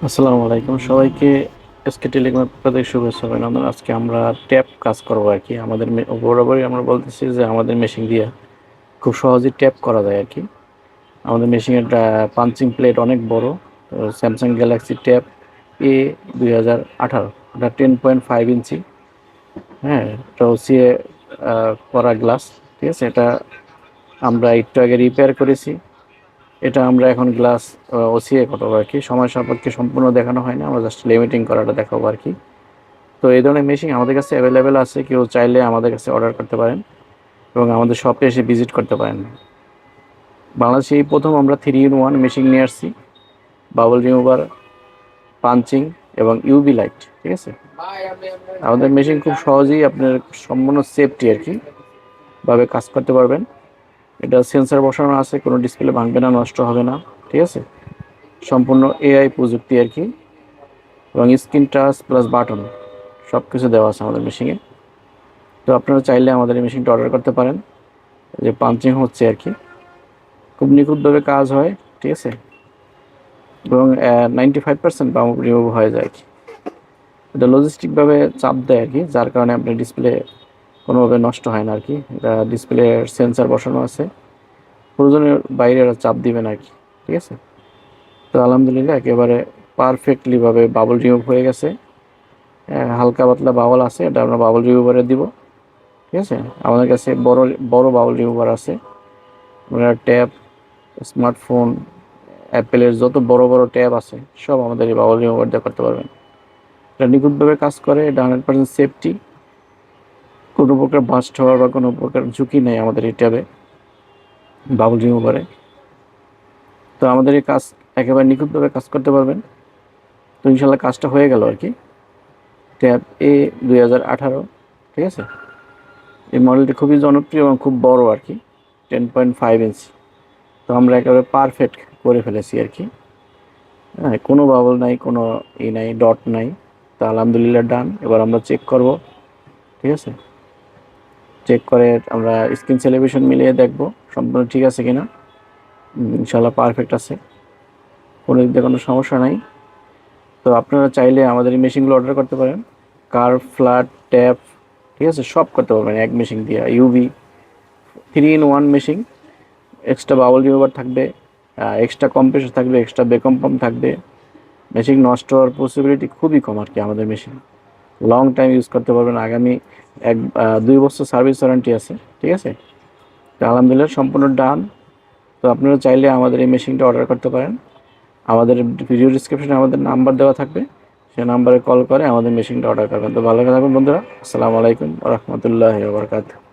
আসসালামু আলাইকুম সবাইকে। এসকে টেলিকমের পক্ষ থেকে শুভেচ্ছা অভিনন্দন। আজকে আমরা ট্যাপ কাজ করবো আর কি। আমাদের বরাবরই আমরা বলতেছি যে আমাদের মেশিন দিয়ে খুব সহজেই ট্যাপ করা যায় আর কি। আমাদের মেশিনের পাঞ্চিং প্লেট অনেক বড়। স্যামসাং গ্যালাক্সি ট্যাপ A 2018, এটা 10.5 ইঞ্চি। হ্যাঁ, এটা ওসিএ করা গ্লাস। ঠিক আছে, এটা আমরা একটু আগে রিপেয়ার করেছি। এটা আমরা এখন গ্লাস ওসিএ করবো আর কি। সময় সাপেক্ষে সম্পূর্ণ দেখানো হয় না, আমরা জাস্ট লিমিটিং করাটা দেখাবো আর কি। তো এই ধরনের মেশিন আমাদের কাছে অ্যাভেলেবেল আছে, কেউ চাইলে আমাদের কাছে অর্ডার করতে পারেন এবং আমাদের শপে এসে ভিজিট করতে পারেন। বাংলাদেশে এই প্রথম আমরা 3-in-1 মেশিন নিয়ে আসছি, বাবল রিমুভার, পাঞ্চিং এবং ইউভি লাইট। ঠিক আছে, আমাদের মেশিন খুব সহজেই আপনার সম্পূর্ণ সেফটি আর কি ভাবে কাজ করতে পারবেন। এটা সেন্সার বসানো আছে, কোনো ডিসপ্লে ভাঙবে না, নষ্ট হবে না। ঠিক আছে, সম্পূর্ণ এআই প্রযুক্তি আর কি, এবং স্ক্রিন টাচ প্লাস বাটন সব কিছু দেওয়া আছে আমাদের মেশিনে। তো আপনারা চাইলে আমাদের এই মেশিনটা অর্ডার করতে পারেন। যে পাঞ্চিং হচ্ছে আর কি, খুব নিখুঁতভাবে কাজ হয়। ঠিক আছে, এবং 95% বাম রিমুভ হয়ে যায় আর কি। এটা লজিস্টিকভাবে চাপ দেয় আর কি, যার কারণে আপনার ডিসপ্লে কোনোভাবে নষ্ট হয় না আর কি। এটা ডিসপ্লে সেন্সার বসানো আছে, প্রয়োজনের বাইরে এরা চাপ দিবেন আর কি। ঠিক আছে, তো আলহামদুলিল্লাহ একেবারে পারফেক্টলিভাবে বাবল রিমুভ হয়ে গেছে। হালকা পাতলা বাবল আছে, এটা আমরা বাবল রিমুভারে দিব। ঠিক আছে, আমাদের কাছে বড় বড় বাউল রিমুভার আছে। আপনারা ট্যাব, স্মার্টফোন, অ্যাপেলের যত বড় বড় ট্যাব আছে সব আমাদের এই বাউল রিমুভার দিয়ে করতে পারবেন। এটা নিখুঁতভাবে কাজ করে, এটা 100% সেফটি। কোনো প্রকার বাস্ট হওয়ার বা কোনো প্রকার ঝুঁকি নেই আমাদের এই ট্যাবে, বাউল রিমুভারে। তো আমাদের এই কাজ একেবারে নিখুঁতভাবে কাজ করতে পারবেন। তো ইনশাল্লাহ কাজটা হয়ে গেল আর কি। Tab A 2018। ঠিক আছে, এই মডেলটি খুবই জনপ্রিয় এবং খুব বড় আর কি, 10.5 ইঞ্চি। তো আমরা একেবারে পারফেক্ট করে ফেলেছি আর কি। হ্যাঁ, কোনো বাবল নাই, কোনো নাই, ডট নাই। তো আলহামদুলিল্লাহ ডান। এবার আমরা চেক করব। ঠিক আছে, চেক করে আমরা স্ক্রিন সেলিব্রেশন মিলিয়ে দেখব সম্পূর্ণ ঠিক আছে কিনা। ইনশাল্লাহ পারফেক্ট আছে, কোনো দিক দিয়ে কোনো সমস্যা নাই। তো আপনারা চাইলে আমাদের এই মেশিনগুলো অর্ডার করতে পারেন। কার্ভ, ফ্ল্যাট, ট্যাপ, ঠিক আছে, সব করতে পারবেন এক মেশিন দিয়ে। UV 3-in-1 machine, extra bubble remover থাকবে, এক্সট্রা কম্প্রেসর থাকবে, এক্সট্রা বেকম পাম্প থাকবে। মেশিন নষ্ট হওয়ার পসিবিলিটি খুবই কম আর কি আমাদের মেশিন। লং টাইম ইউজ করতে পারবেন, আগামী 2 বছর সার্ভিস ওয়ারেন্টি আছে। ঠিক আছে, তো আলহামদুলিল্লাহ সম্পূর্ণ ডান। তো আপনারা চাইলে আমাদের এই মেশিনটা অর্ডার করতে পারেন। আমাদের ভিডিও ডিসক্রিপশনে আমাদের নাম্বার দেওয়া থাকবে, সেই নাম্বারে কল করে আমাদের মেশিনটা অর্ডার করবেন। তো ভালো থাকবেন বন্ধুরা। আসসালামু আলাইকুম ওয়া রাহমাতুল্লাহি ওয়া বারাকাতুহু।